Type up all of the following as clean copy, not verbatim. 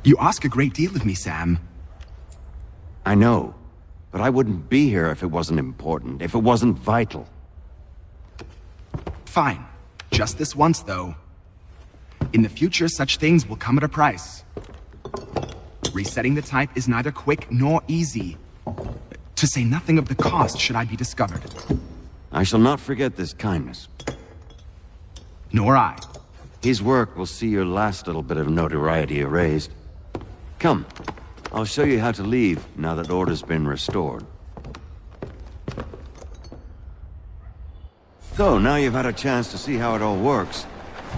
You ask a great deal of me, Sam. I know, but I wouldn't be here if it wasn't important, if it wasn't vital. Fine. Just this once, though. In the future, such things will come at a price. Resetting the type is neither quick nor easy. To say nothing of the cost should I be discovered. I shall not forget this kindness. Nor I. His work will see your last little bit of notoriety erased. Come, I'll show you how to leave now that order's been restored. So, now you've had a chance to see how it all works.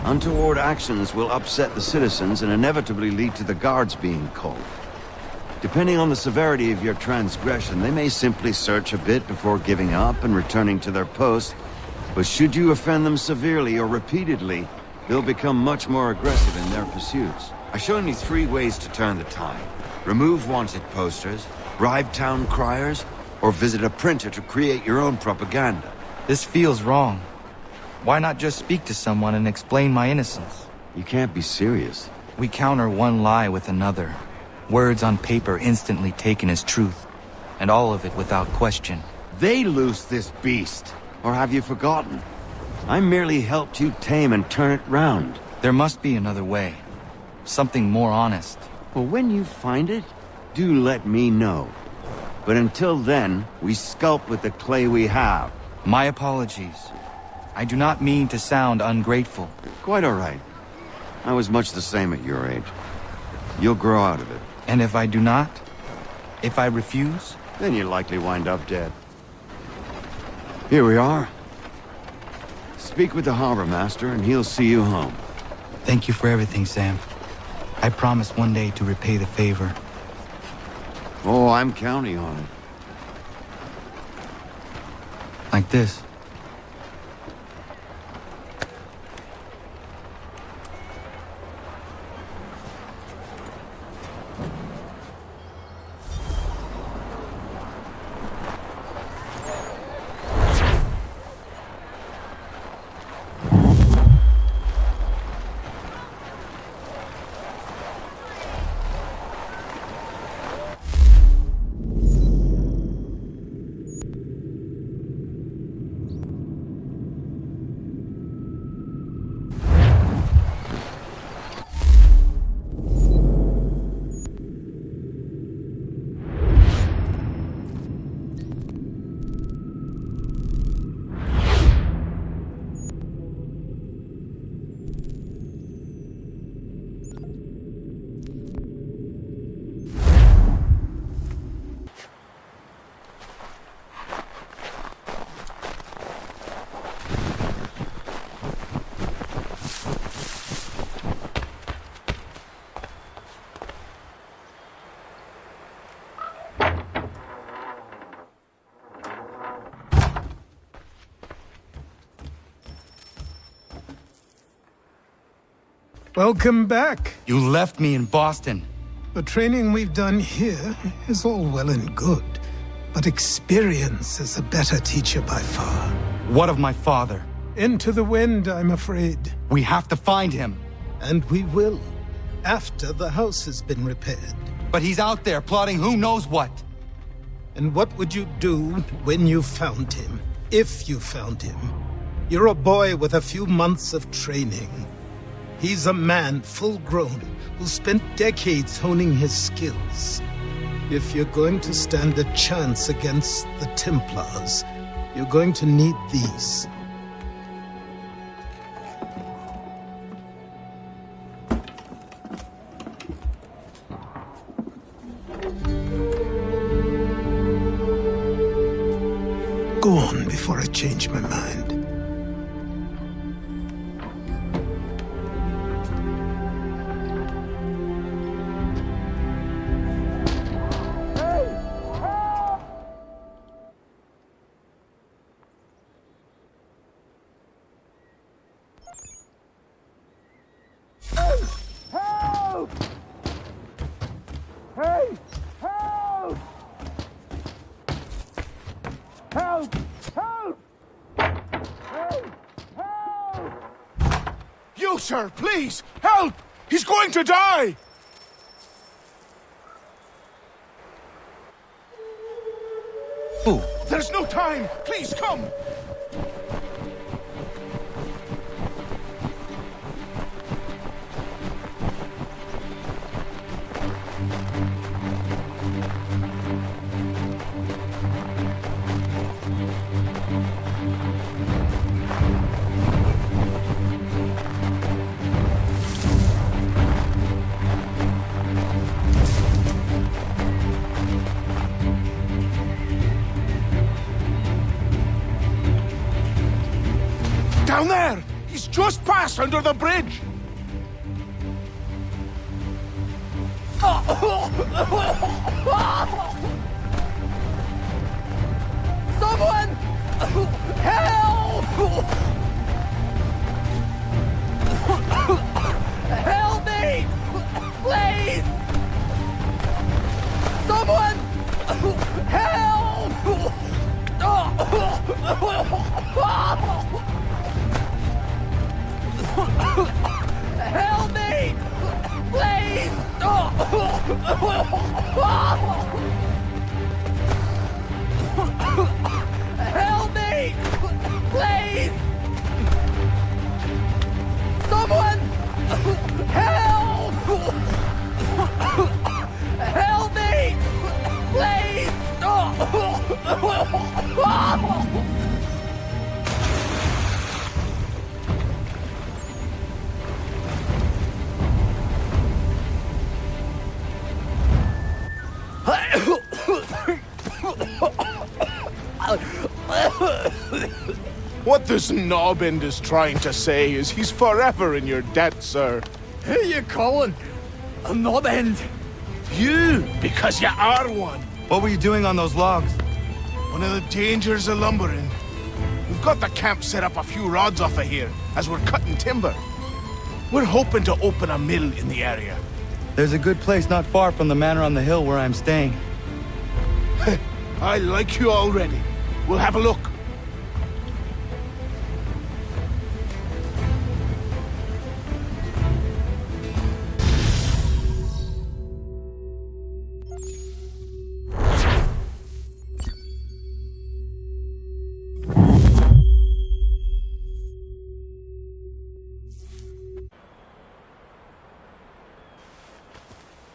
Untoward actions will upset the citizens and inevitably lead to the guards being called. Depending on the severity of your transgression, they may simply search a bit before giving up and returning to their post. But should you offend them severely or repeatedly, they'll become much more aggressive in their pursuits. I've shown you 3 ways to turn the tide. Remove wanted posters, bribe town criers, or visit a printer to create your own propaganda. This feels wrong. Why not just speak to someone and explain my innocence? You can't be serious. We counter one lie with another. Words on paper instantly taken as truth. And all of it without question. They loose this beast. Or have you forgotten? I merely helped you tame and turn it round. There must be another way. Something more honest. Well, when you find it, do let me know. But until then, we sculpt with the clay we have. My apologies. I do not mean to sound ungrateful. Quite all right. I was much the same at your age. You'll grow out of it. And if I do not? If I refuse? Then you'll likely wind up dead. Here we are. Speak with the harbor master and he'll see you home. Thank you for everything, Sam. I promise one day to repay the favor. Oh, I'm counting on it. Like this. Welcome back. You left me in Boston. The training we've done here is all well and good, but experience is a better teacher by far. What of my father? Into the wind, I'm afraid. We have to find him. And we will, after the house has been repaired. But he's out there plotting who knows what. And what would you do when you found him? If you found him? You're a boy with a few months of training. He's a man, full-grown, who spent decades honing his skills. If you're going to stand a chance against the Templars, you're going to need these. Go on before I change my mind. You, sir, please, help! He's going to die! Who? There's no time! Please come! Down there! He's just passed under the bridge! Someone! Help! Help me! Please! Someone! Help! Help me! Please! Help me! Please! Someone! Help! Help me! Please! What this knobend is trying to say is he's forever in your debt, sir. Who you calling? A knob end? You, because you are one. What were you doing on those logs? One of the dangers of lumbering. We've got the camp set up a few rods off of here, as we're cutting timber. We're hoping to open a mill in the area. There's a good place not far from the manor on the hill where I'm staying. I like you already. We'll have a look.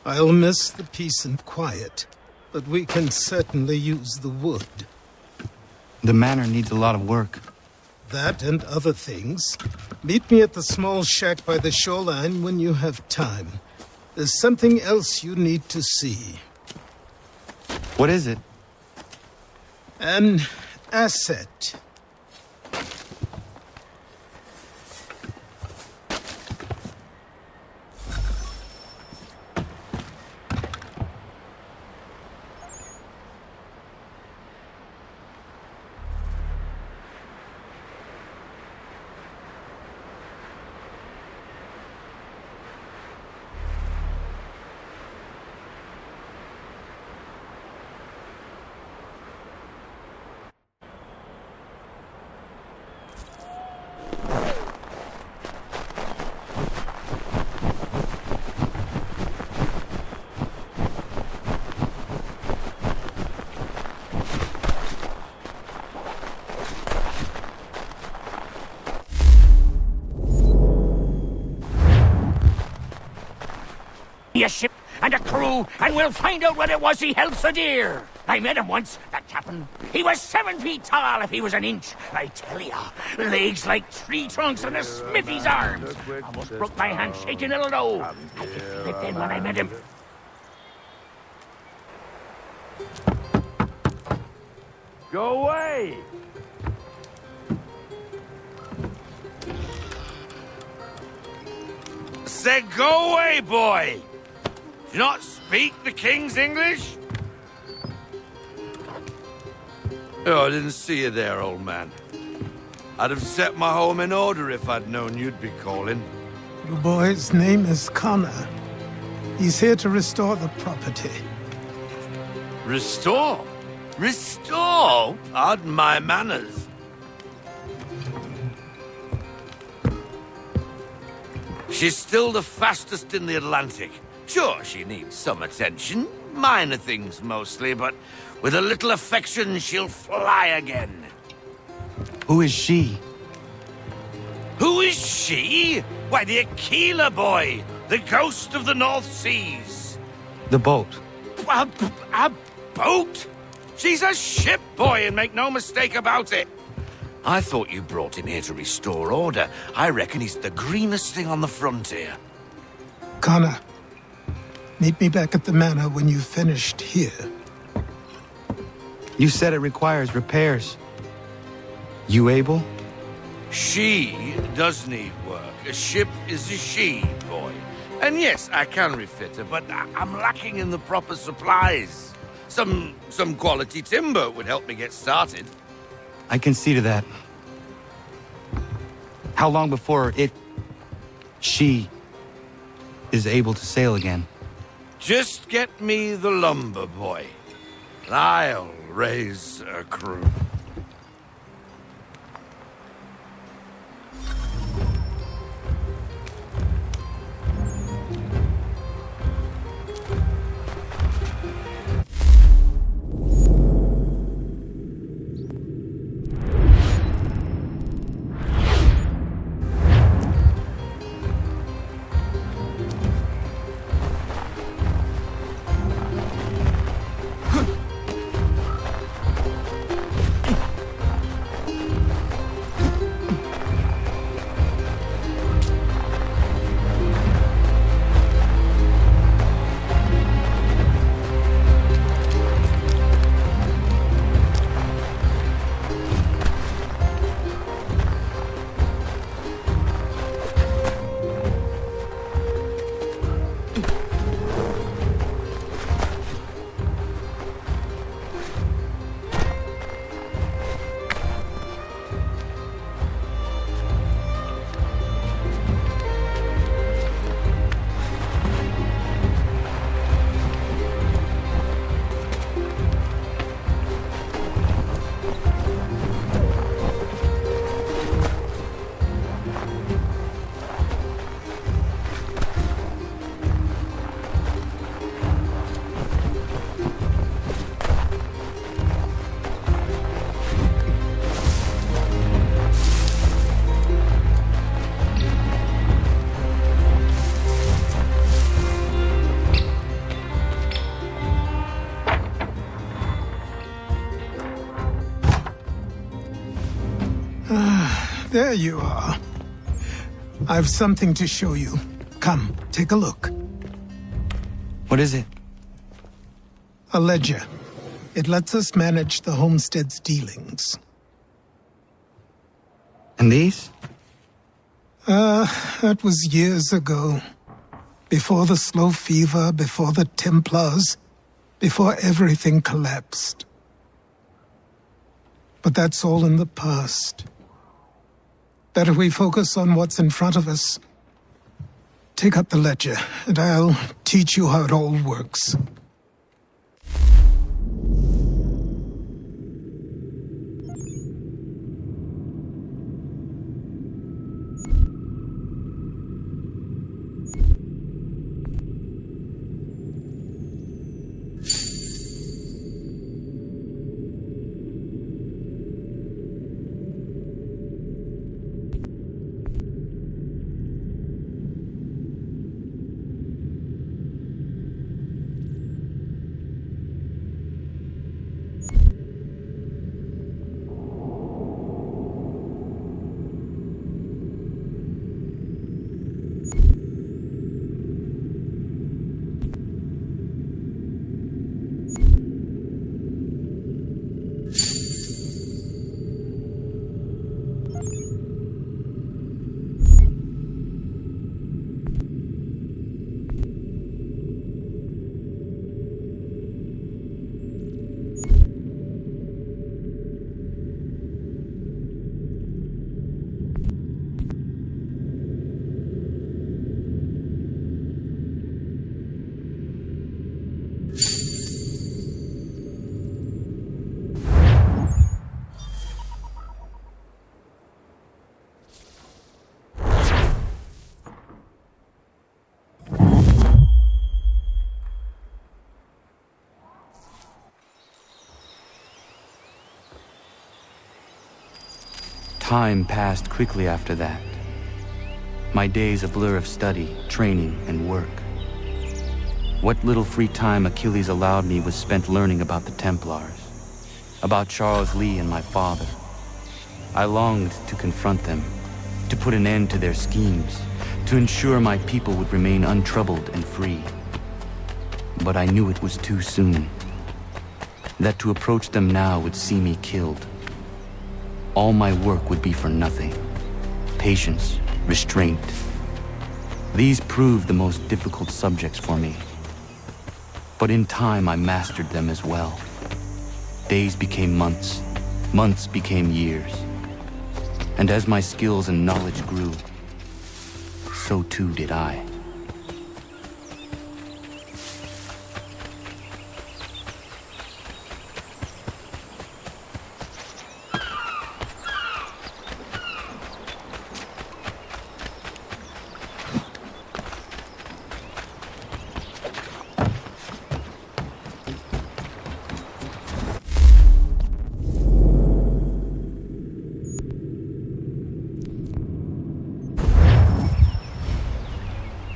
I'll miss the peace and quiet, but we can certainly use the wood. The manor needs a lot of work. That and other things. Meet me at the small shack by the shoreline when you have time. There's something else you need to see. What is it? An asset. A ship and a crew, and we'll find out what it was he helped the deer. I met him once, that captain. He was 7 feet tall if he was an inch. I tell ya, legs like tree trunks and a smithy's arms. Almost broke my hand shaking it'll know. I could feel it then when I met him. Go away! Said go away, boy! Do you not speak the King's English? Oh, I didn't see you there, old man. I'd have set my home in order if I'd known you'd be calling. The boy's name is Connor. He's here to restore the property. Restore? Restore? Pardon my manners. She's still the fastest in the Atlantic. Sure, she needs some attention. Minor things mostly, but with a little affection, she'll fly again. Who is she? Who is she? Why, the Aquila boy, the ghost of the North Seas. The boat. A boat? She's a ship boy, and make no mistake about it. I thought you brought him here to restore order. I reckon he's the greenest thing on the frontier. Connor, meet me back at the manor when you've finished here. You said it requires repairs. You able? She does need work. A ship is a she, boy. And yes, I can refit her, but I'm lacking in the proper supplies. Some quality timber would help me get started. I can see to that. How long before she is able to sail again? Just get me the lumber, boy. I'll raise a crew. There you are. I've something to show you. Come, take a look. What is it? A ledger. It lets us manage the homestead's dealings. And these? That was years ago. Before the slow fever, before the Templars, before everything collapsed. But that's all in the past. Better we focus on what's in front of us. Take up the ledger, and I'll teach you how it all works. Time passed quickly after that. My days a blur of study, training, and work. What little free time Achilles allowed me was spent learning about the Templars, about Charles Lee and my father. I longed to confront them, to put an end to their schemes, to ensure my people would remain untroubled and free. But I knew it was too soon, that to approach them now would see me killed. All my work would be for nothing. Patience, restraint. These proved the most difficult subjects for me. But in time I mastered them as well. Days became months, months became years. And as my skills and knowledge grew, so too did I.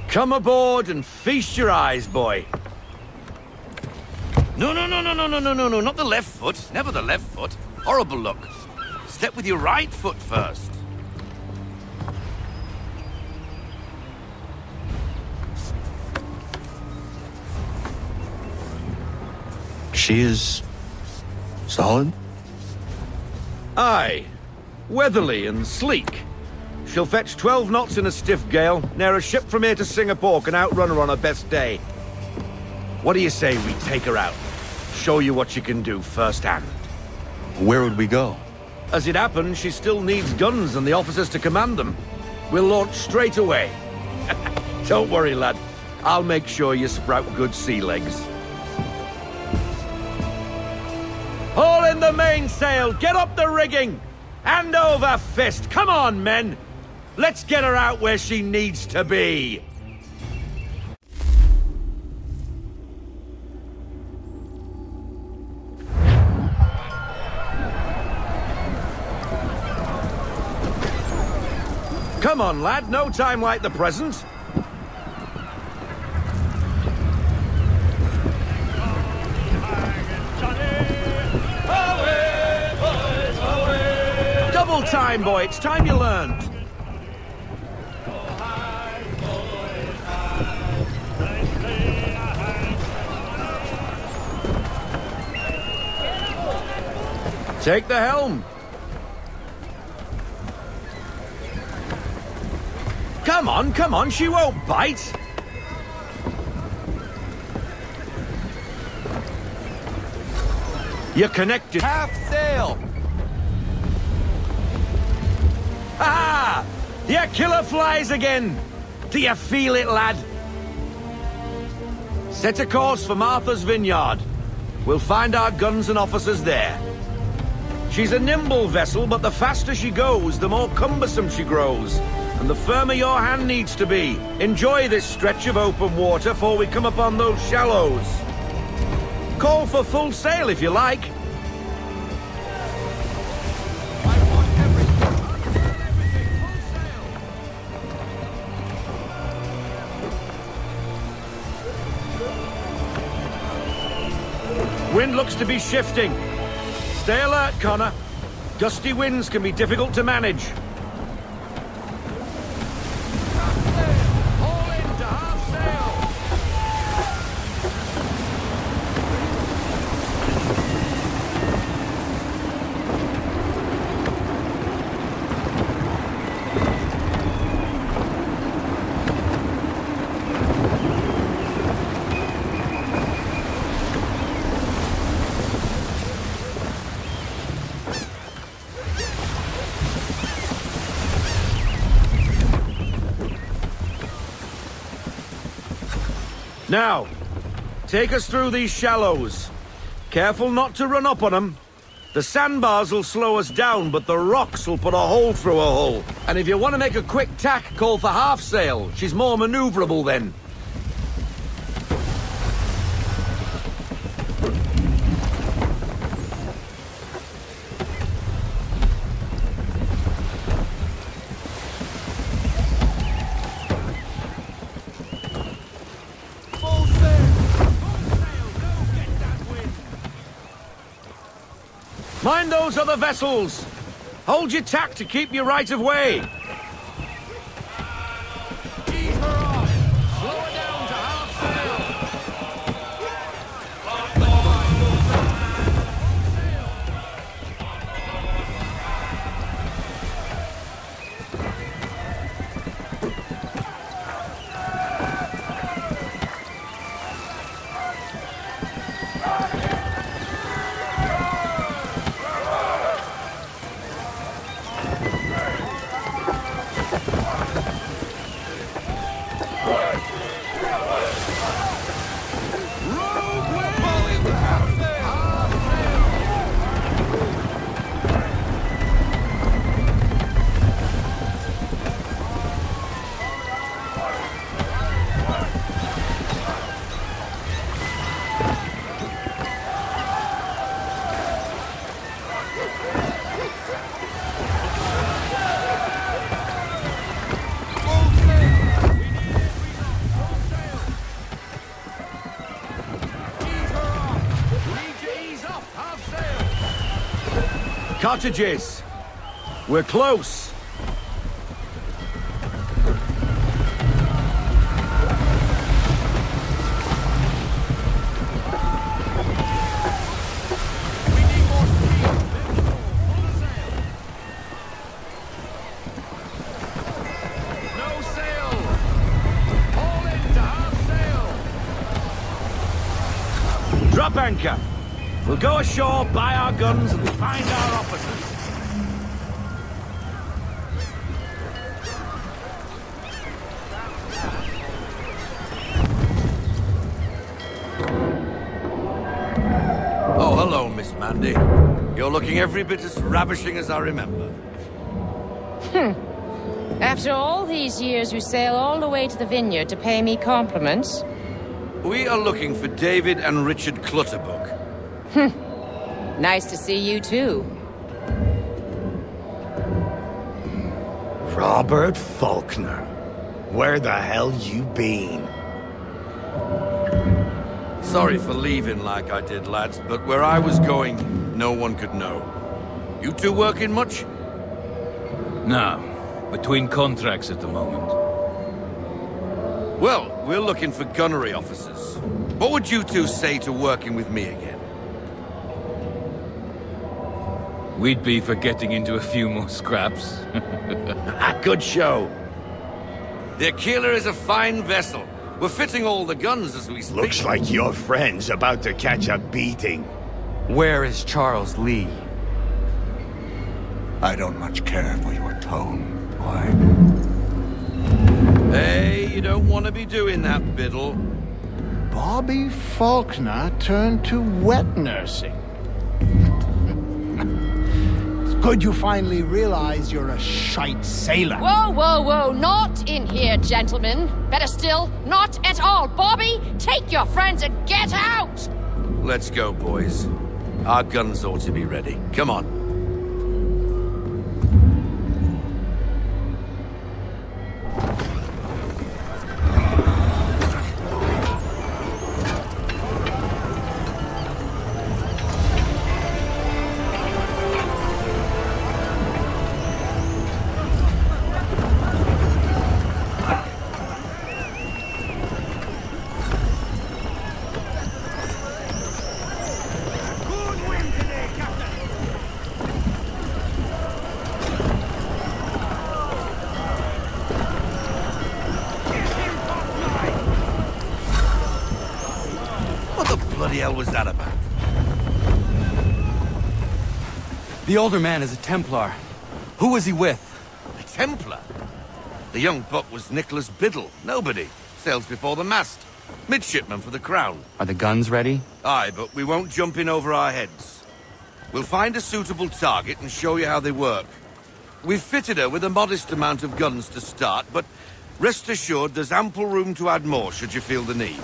Come aboard and feast your eyes, boy. No, not the left foot. Never the left foot. Horrible look. Step with your right foot first. She is solid? Aye. Weatherly and sleek. She'll fetch 12 knots in a stiff gale, near a ship from here to Singapore can outrun her on her best day. What do you say we take her out? Show you what she can do firsthand. Where would we go? As it happens, she still needs guns and the officers to command them. We'll launch straight away. Don't worry, lad. I'll make sure you sprout good sea legs. Haul in the mainsail! Get up the rigging! Hand over fist! Come on, men! Let's get her out where she needs to be! Come on, lad. No time like the present. Double time, boy. It's time you learned. Take the helm. Come on, she won't bite. You're connected. Half sail! Ah! Your killer flies again. Do you feel it, lad? Set a course for Martha's Vineyard. We'll find our guns and officers there. She's a nimble vessel, but the faster she goes, the more cumbersome she grows. And the firmer your hand needs to be. Enjoy this stretch of open water before we come upon those shallows. Call for full sail if you like. Wind looks to be shifting. Stay alert, Connor. Gusty winds can be difficult to manage. Now, take us through these shallows. Careful not to run up on them. The sandbars will slow us down, but the rocks will put a hole through a hull. And if you want to make a quick tack, call for half sail. She's more maneuverable then. Mind those other vessels! Hold your tack to keep your right of way! Ease her off! Slow her down to half sail! Cottages! We're close! Drop anchor! We'll go ashore, buy our guns, and find our officers. Oh, hello, Miss Mandy. You're looking every bit as ravishing as I remember. After all these years, you sail all the way to the vineyard to pay me compliments? We are looking for David and Richard Clutterbuck. Nice to see you, too. Robert Faulkner. Where the hell you been? Sorry for leaving like I did, lads, but where I was going, no one could know. You two working much? No. Between contracts at the moment. Well, we're looking for gunnery officers. What would you two say to working with me again? We'd be for getting into a few more scraps. Good show. The Aquila is a fine vessel. We're fitting all the guns as we speak. Looks like your friend's about to catch a beating. Where is Charles Lee? I don't much care for your tone, boy. Hey, you don't want to be doing that, Biddle. Bobby Faulkner turned to wet nursing. It's good you finally realize you're a shite sailor. Whoa, whoa, whoa, not in here, gentlemen. Better still, not at all. Bobby, take your friends and get out! Let's go, boys. Our guns ought to be ready. Come on. What the bloody hell was that about? The older man is a Templar. Who was he with? A Templar? The young buck was Nicholas Biddle. Nobody. Sails before the mast. Midshipman for the Crown. Are the guns ready? Aye, but we won't jump in over our heads. We'll find a suitable target and show you how they work. We've fitted her with a modest amount of guns to start, but rest assured there's ample room to add more should you feel the need.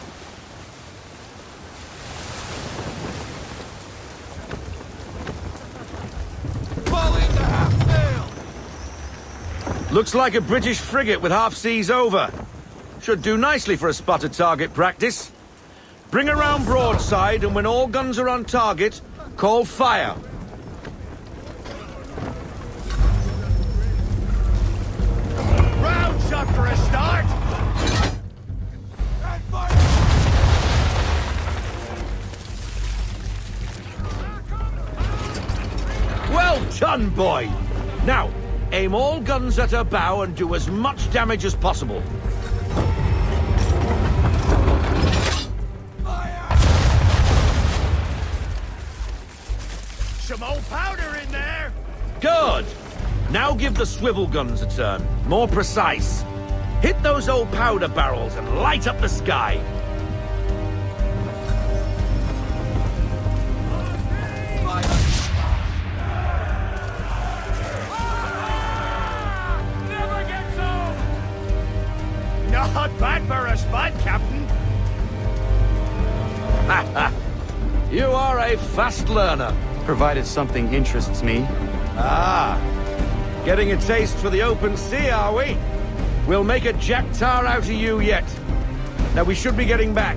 Looks like a British frigate with half seas over. Should do nicely for a spotted target practice. Bring around broadside, and when all guns are on target, call fire. shot for a start. Well done, boy! Now, aim all guns at her bow and do as much damage as possible. Some old powder in there. Good! Now give the swivel guns a turn. More precise. Hit those old powder barrels and light up the sky. Not bad for a spud, Captain. You are a fast learner. Provided something interests me. Ah, getting a taste for the open sea, are we? We'll make a jack tar out of you yet. Now we should be getting back.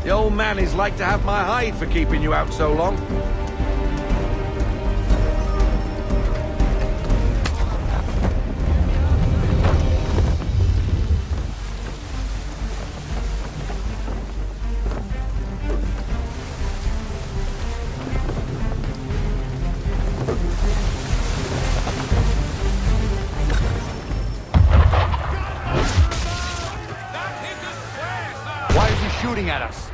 The old man is like to have my hide for keeping you out so long. Why is he shooting at us?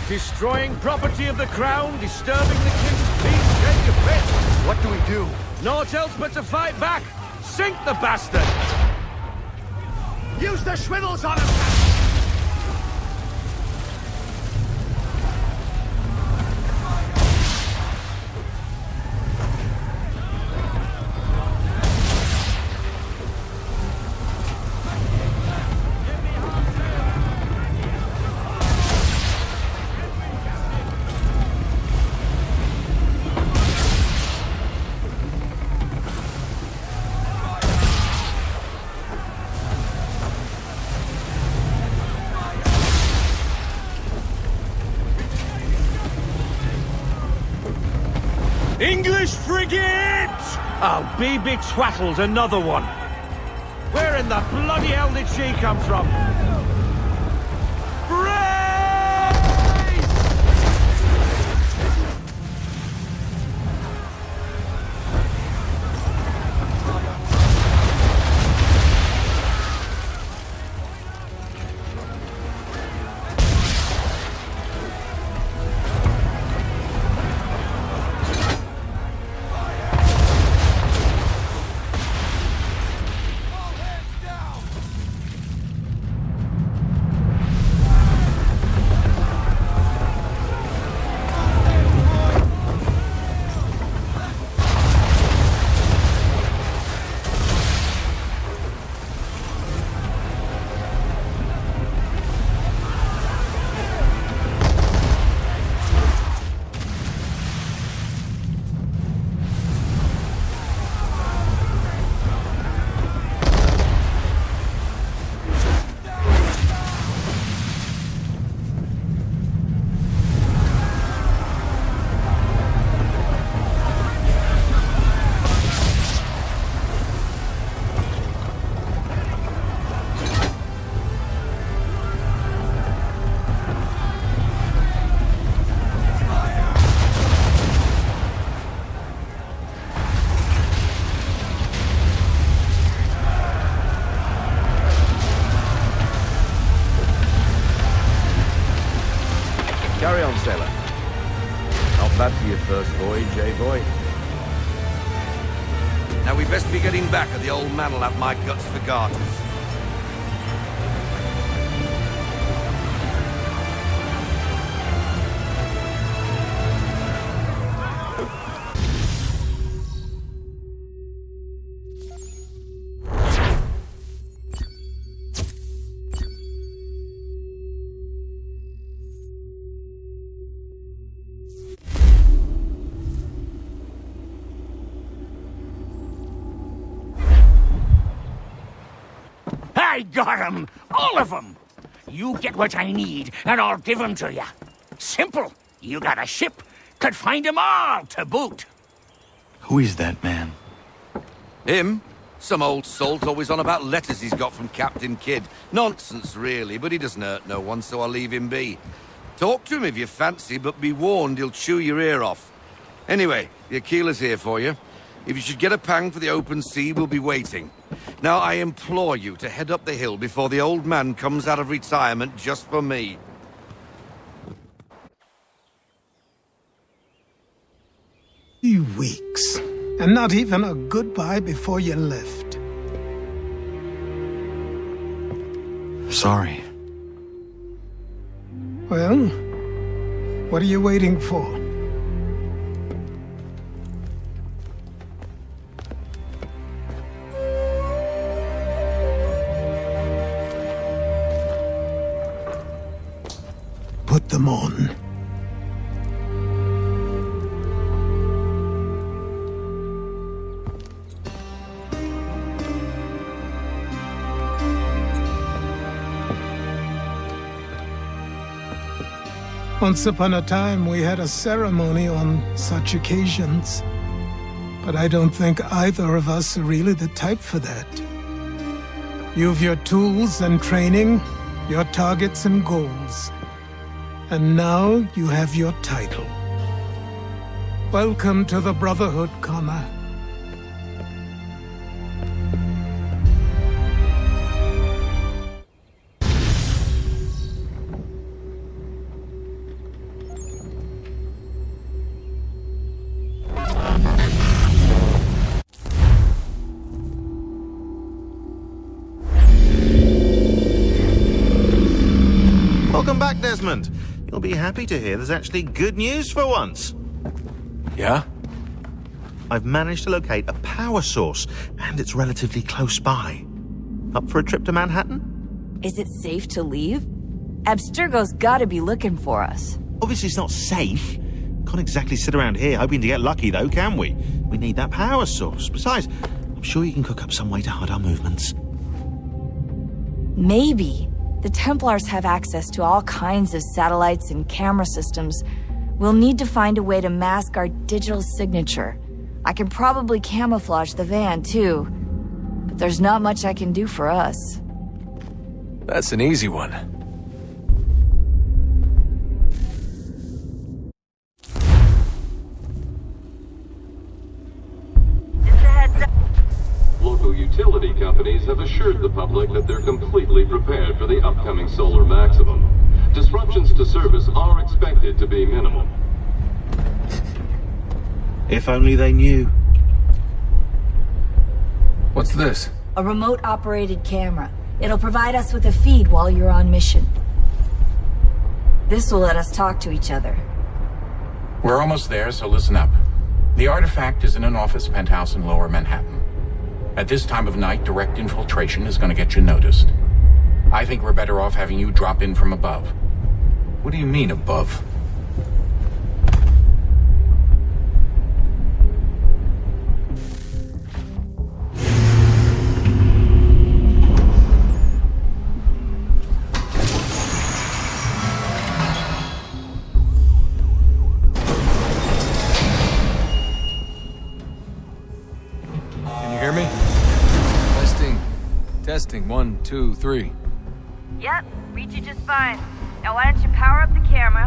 Destroying property of the crown, disturbing the king's peace, take your pick. What do we do? Naught else but to fight back. Sink the bastard! Use the swivels on him. English frigate! Oh, BB Twattle's another one. Where in the bloody hell did she come from? Carry on, sailor. Not bad for your first voyage, eh, boy? Now we best be getting back, or the old man'll have my guts for garters. I got 'em! All of 'em! You get what I need, and I'll give 'em to you. Simple. You got a ship, could find 'em all to boot. Who is that man? Him? Some old salt always on about letters he's got from Captain Kidd. Nonsense, really, but he doesn't hurt no one, so I'll leave him be. Talk to him if you fancy, but be warned he'll chew your ear off. Anyway, the Aquila's here for you. If you should get a pang for the open sea, we'll be waiting. Now, I implore you to head up the hill before the old man comes out of retirement just for me. 3 weeks. And not even a goodbye before you left. Sorry. Well, what are you waiting for? Put them on. Once upon a time, we had a ceremony on such occasions. But I don't think either of us are really the type for that. You've your tools and training, your targets and goals. And now you have your title. Welcome to the Brotherhood, Connor. Welcome back, Desmond. You'll be happy to hear there's actually good news for once. Yeah? I've managed to locate a power source, and it's relatively close by. Up for a trip to Manhattan? Is it safe to leave? Abstergo's gotta be looking for us. Obviously it's not safe. Can't exactly sit around here hoping to get lucky, though, can we? We need that power source. Besides, I'm sure you can cook up some way to hide our movements. Maybe. The Templars have access to all kinds of satellites and camera systems. We'll need to find a way to mask our digital signature. I can probably camouflage the van, too. But there's not much I can do for us. That's an easy one. Local utility companies have assured the public that they're completely prepared for the upcoming solar maximum. Disruptions to service are expected to be minimal. If only they knew. What's this? A remote-operated camera. It'll provide us with a feed while you're on mission. This will let us talk to each other. We're almost there, so listen up. The artifact is in an office penthouse in Lower Manhattan. At this time of night, direct infiltration is going to get you noticed. I think we're better off having you drop in from above. What do you mean, above? Testing, 1, 2, 3. Yep, reach you just fine. Now why don't you power up the camera,